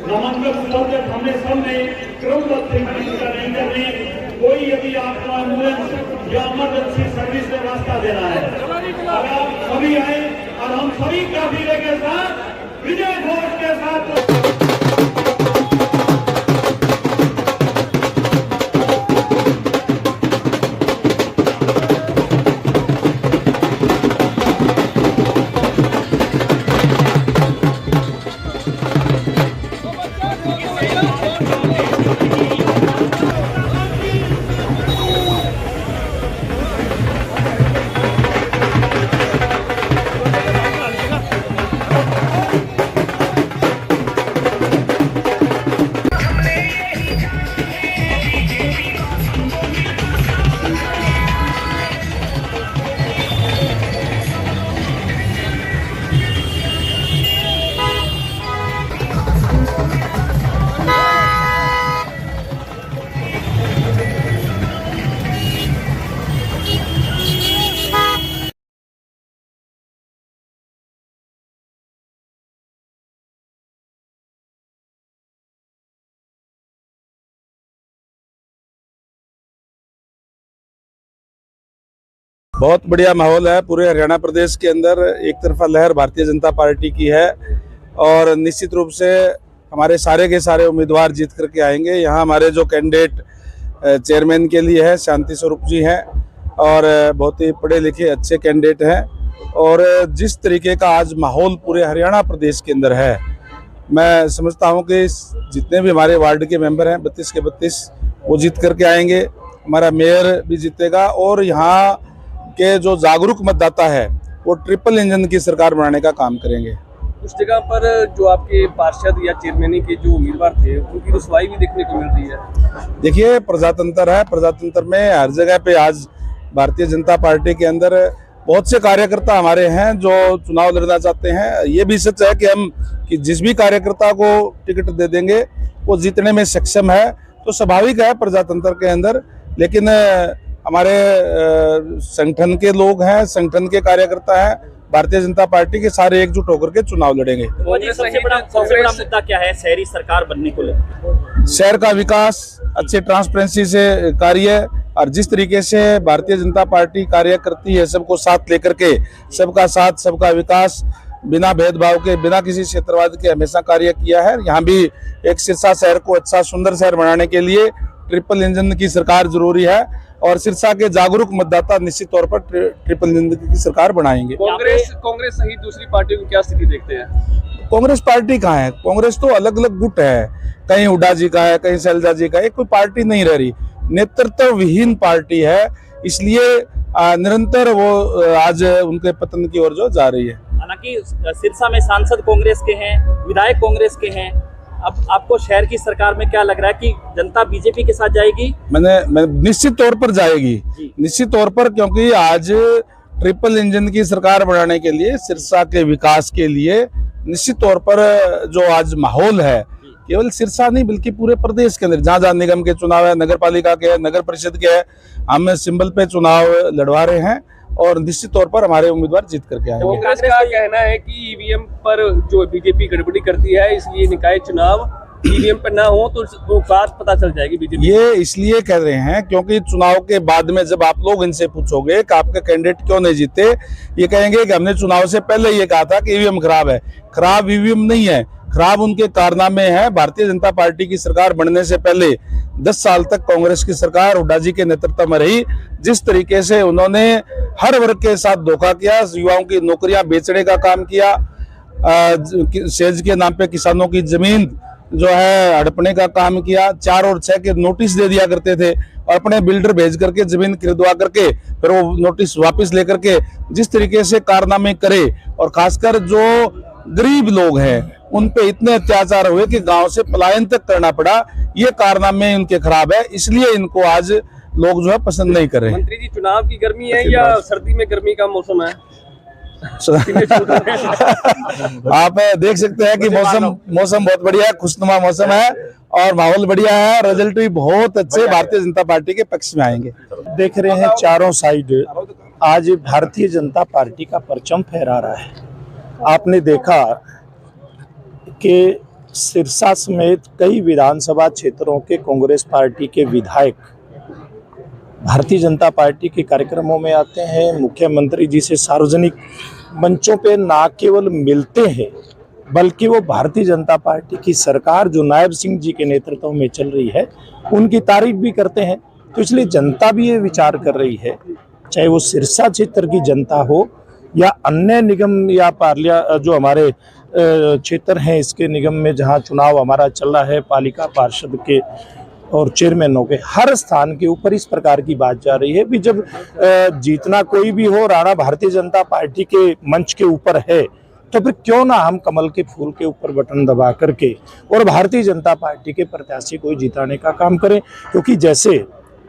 नामांकन सूचक हमने सबने क्रमबद्ध तरीके का नहीं करने, कोई यदि आपको एम्बुलेंस या इमरजेंसी सर्विस में रास्ता देना है, अगर आप सभी आए और हम सभी काफिले के साथ विजय घोष के साथ बहुत बढ़िया माहौल है पूरे हरियाणा प्रदेश के अंदर। एक तरफा लहर भारतीय जनता पार्टी की है और निश्चित रूप से हमारे सारे के सारे उम्मीदवार जीत करके आएंगे। यहाँ हमारे जो कैंडिडेट चेयरमैन के लिए है शांति स्वरूप जी हैं और बहुत ही पढ़े लिखे अच्छे कैंडिडेट हैं। और जिस तरीके का आज माहौल पूरे हरियाणा प्रदेश के अंदर है, मैं समझता हूँ कि जितने भी हमारे वार्ड के मेंबर हैं 32 के 32 वो जीत करके आएंगे। हमारा मेयर भी जीतेगा और यहाँ के जो जागरूक मतदाता है वो ट्रिपल इंजन की सरकार बनाने का काम करेंगे। उस जगह पर जो आपके पार्षद या चेयरमैन के जो उम्मीदवार थे उनकी रुसवाई भी देखने को मिल रही है। देखिए, प्रजातंत्र है, प्रजातंत्र में हर जगह पे आज भारतीय जनता पार्टी के अंदर बहुत से कार्यकर्ता हमारे हैं जो चुनाव लड़ना चाहते हैं। ये भी सच है कि जिस भी कार्यकर्ता को टिकट दे देंगे वो जीतने में सक्षम है, तो स्वाभाविक है प्रजातंत्र के अंदर। लेकिन हमारे संगठन के लोग हैं, संगठन के कार्यकर्ता हैं, भारतीय जनता पार्टी के सारे एकजुट होकर के चुनाव लड़ेंगे। सबसे बड़ा मुद्दा क्या है शहरी सरकार बनने को लेकर? शहर का विकास अच्छे ट्रांसपेरेंसी से कार्य, और जिस तरीके से भारतीय जनता पार्टी कार्य करती है सबको साथ लेकर के, सबका साथ सबका विकास, बिना भेदभाव के, बिना किसी क्षेत्रवाद के हमेशा कार्य किया है। यहाँ भी एक सिरसा शहर को अच्छा सुंदर शहर बनाने के लिए ट्रिपल इंजन की सरकार जरूरी है और सिरसा के जागरूक मतदाता निश्चित तौर पर ट्रिपल इंजन की सरकार बनाएंगे। कांग्रेस सहित दूसरी पार्टियों की क्या स्थिति देखते हैं? कांग्रेस पार्टी कहाँ है? कांग्रेस तो अलग अलग गुट है, कहीं हुड्डा जी का है, कहीं शैलजा जी का है, कोई पार्टी नहीं रह रही, नेतृत्व विहीन पार्टी है। इसलिए निरंतर वो आज उनके पतन की ओर जो जा रही है। हालांकि सिरसा में सांसद कांग्रेस के हैं, विधायक कांग्रेस के हैं, अब आपको शहर की सरकार में क्या लग रहा है कि जनता बीजेपी के साथ जाएगी? मैं निश्चित तौर पर जाएगी, निश्चित तौर पर, क्योंकि आज ट्रिपल इंजन की सरकार बनाने के लिए, सिरसा के विकास के लिए निश्चित तौर पर जो आज माहौल है, केवल सिरसा नहीं बल्कि पूरे प्रदेश के अंदर जहाँ जहाँ निगम के चुनाव है, नगर पालिका के है, नगर परिषद के है, हम सिंबल पे चुनाव लड़वा रहे हैं और निश्चित तौर पर हमारे उम्मीदवार जीत करके आएंगे। कांग्रेस का कहना है कि ईवीएम पर जो बीजेपी गड़बड़ी करती है, इसलिए निकाय चुनाव ईवीएम पर ना हो तो वो बात पता चल जाएगी बीजेपी। ये इसलिए कह रहे हैं क्योंकि चुनाव के बाद में जब आप लोग इनसे पूछोगे कि आपके कैंडिडेट क्यों नहीं जीते, ये कहेंगे कि हमने चुनाव से पहले ये कहा था कि ईवीएम खराब है। खराब ईवीएम नहीं है, खराब उनके कारनामे हैं। भारतीय जनता पार्टी की सरकार बनने से पहले 10 साल तक कांग्रेस की सरकार हुड्डा जी के नेतृत्व में रही। जिस तरीके से उन्होंने हर वर्ग के साथ धोखा किया, युवाओं की नौकरियां बेचने का काम किया, सेज के नाम पे किसानों की जमीन जो है हड़पने का काम किया, 4 और 6 के नोटिस दे दिया करते थे और अपने बिल्डर भेज करके जमीन खरीदवा करके फिर वो नोटिस वापस लेकर के जिस तरीके से कारनामे करे, और खासकर जो गरीब लोग हैं उन पे इतने अत्याचार हुए कि गांव से पलायन तक करना पड़ा। ये कारनामे इनके खराब है, इसलिए इनको आज लोग जो है पसंद नहीं कर रहे। मंत्री जी, चुनाव की गर्मी है या सर्दी में गर्मी का मौसम है? आप देख सकते हैं कि मौसम बहुत बढ़िया है, खुशनुमा मौसम है और माहौल बढ़िया है। रिजल्ट भी बहुत अच्छे भारतीय जनता पार्टी के पक्ष में आएंगे। देख रहे हैं चारों साइड आज भारतीय जनता पार्टी का परचम फहरा रहा है। आपने देखा कि सिरसा समेत कई विधानसभा क्षेत्रों के कांग्रेस पार्टी के विधायक भारतीय जनता पार्टी के कार्यक्रमों में आते हैं। मुख्यमंत्री जी से सार्वजनिक मंचों पे ना केवल मिलते हैं बल्कि वो भारतीय जनता पार्टी की सरकार जो नायब सिंह जी के नेतृत्व में चल रही है उनकी तारीफ भी करते हैं। तो इसलिए जनता भी ये विचार कर रही है, चाहे वो सिरसा क्षेत्र की जनता हो या अन्य निगम या पार्लिया जो हमारे क्षेत्र हैं इसके निगम में जहां चुनाव हमारा चल रहा है, पालिका पार्षद के और चेयरमैनों के, हर स्थान के ऊपर इस प्रकार की बात जा रही है कि जब जीतना कोई भी हो, राणा भारतीय जनता पार्टी के मंच के ऊपर है, तो फिर क्यों ना हम कमल के फूल के ऊपर बटन दबा करके और भारतीय जनता पार्टी के प्रत्याशी को जिताने का काम करें। क्योंकि जैसे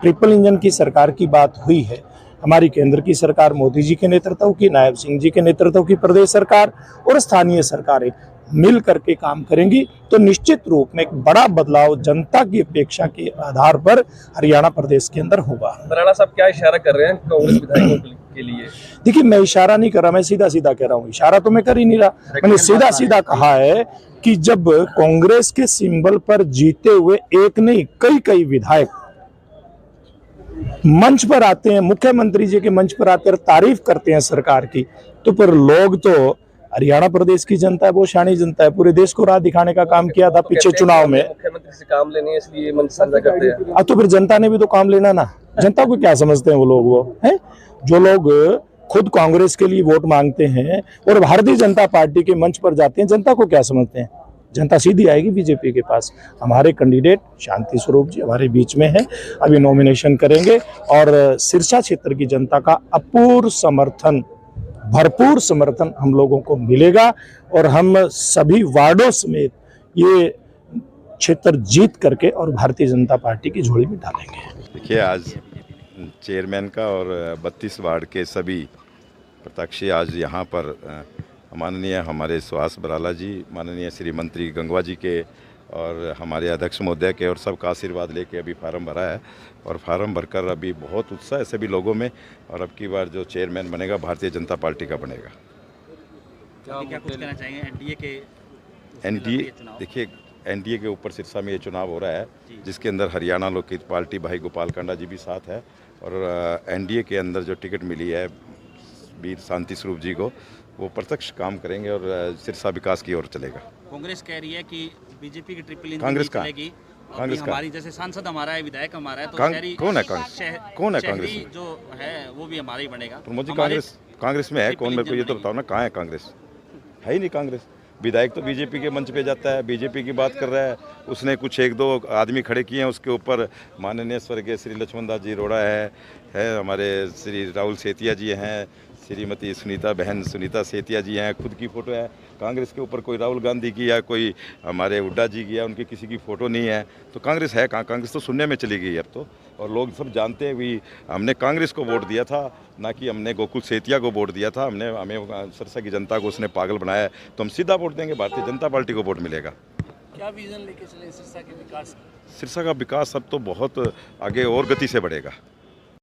ट्रिपल इंजन की सरकार की बात हुई है, हमारी केंद्र की सरकार मोदी जी के नेतृत्व की, नायब सिंह जी के नेतृत्व की प्रदेश सरकार और स्थानीय सरकारें मिल करके काम करेंगी तो निश्चित रूप में एक बड़ा बदलाव जनता की अपेक्षा के आधार पर हरियाणा प्रदेश के अंदर होगा। राणा साहब क्या इशारा कर रहे हैं कांग्रेस विधायकों के लिए? देखिए, मैं इशारा नहीं कर रहा, मैं सीधा सीधा कह रहा हूँ। इशारा तो मैं कर ही नहीं रहा, मैंने सीधा सीधा कहा है कि जब कांग्रेस के सिंबल पर जीते हुए एक नहीं कई विधायक मंच पर आते हैं, मुख्यमंत्री जी के मंच पर आते हैं, तारीफ करते हैं सरकार की, तो फिर लोग तो हरियाणा प्रदेश की जनता है, वो शानी जनता है, पूरे देश को राह दिखाने का काम किया था पिछले चुनाव में। मुख्यमंत्री से काम लेने इसलिए मंच साझा करते हैं। अब तो फिर जनता ने भी तो काम लेना ना। जनता को क्या समझते हैं वो लोग? वो हैं जो लोग खुद कांग्रेस के लिए वोट मांगते हैं और भारतीय जनता पार्टी के मंच पर जाते हैं, जनता को क्या समझते हैं? जनता सीधी आएगी बीजेपी के पास। हमारे कैंडिडेट शांति स्वरूप जी हमारे बीच में है, अभी नॉमिनेशन करेंगे और सिरसा क्षेत्र की जनता का अपूर्व समर्थन, भरपूर समर्थन हम लोगों को मिलेगा और हम सभी वार्डों समेत ये क्षेत्र जीत करके और भारतीय जनता पार्टी की झोली में डालेंगे। देखिए, आज चेयरमैन का और 32 वार्ड के सभी प्रत्याशी आज यहाँ पर माननीय हमारे सुहास बराला जी, माननीय श्री मंत्री गंगवा जी के और हमारे अध्यक्ष महोदय के और सबका आशीर्वाद लेके अभी फार्म भरा है और फार्म भरकर अभी बहुत उत्साह है सभी लोगों में। और अब की बार जो चेयरमैन बनेगा भारतीय जनता पार्टी का बनेगा। क्या कुछ कहना चाहेंगे एनडीए के? एनडीए, देखिए एनडीए के ऊपर सिरसा में ये चुनाव हो रहा है जिसके अंदर हरियाणा लोकहित पार्टी भाई गोपाल कांडा जी भी साथ है और एनडीए के अंदर जो टिकट मिली है वीर शांति स्वरूप जी को, वो प्रत्यक्ष काम करेंगे और सिरसा विकास की ओर चलेगा। कांग्रेस कह रही है कि बीजेपी की ट्रिपल इंजन कांग्रेस का चलेगी। कांग्रेस का हमारी जैसे सांसद हमारा है, विधायक हमारा है, तो कौन है कांग्रेस में? जो है वो भी हमारा ही बनेगा। प्रमोद जी कांग्रेस में है कौन? मेरे को ये तो बताओ ना, कहाँ है कांग्रेस? है ही नहीं कांग्रेस। विधायक तो बीजेपी के मंच पे जाता है, बीजेपी की बात कर रहा है। उसने कुछ एक दो आदमी खड़े किए हैं, उसके ऊपर माननीय स्वर्गीय श्री लक्ष्मण दास जी रोड़ा है हमारे श्री राहुल सेतिया जी हैं, श्रीमती सुनीता सेतिया जी हैं, खुद की फ़ोटो है। कांग्रेस के ऊपर कोई राहुल गांधी की या कोई हमारे हुड्डा जी की या उनकी किसी की फ़ोटो नहीं है। तो कांग्रेस है कहाँ? कांग्रेस तो शून्य में चली गई अब तो। और लोग सब जानते हैं भी हमने कांग्रेस को वोट दिया था, ना कि हमने गोकुल सेतिया को वोट दिया था। हमें सिरसा की जनता को उसने पागल बनाया, तो हम सीधा वोट देंगे, भारतीय जनता पार्टी को वोट मिलेगा। क्या विजन लेके चले सिरसा के विकास? सिरसा का विकास अब तो बहुत आगे और गति से बढ़ेगा।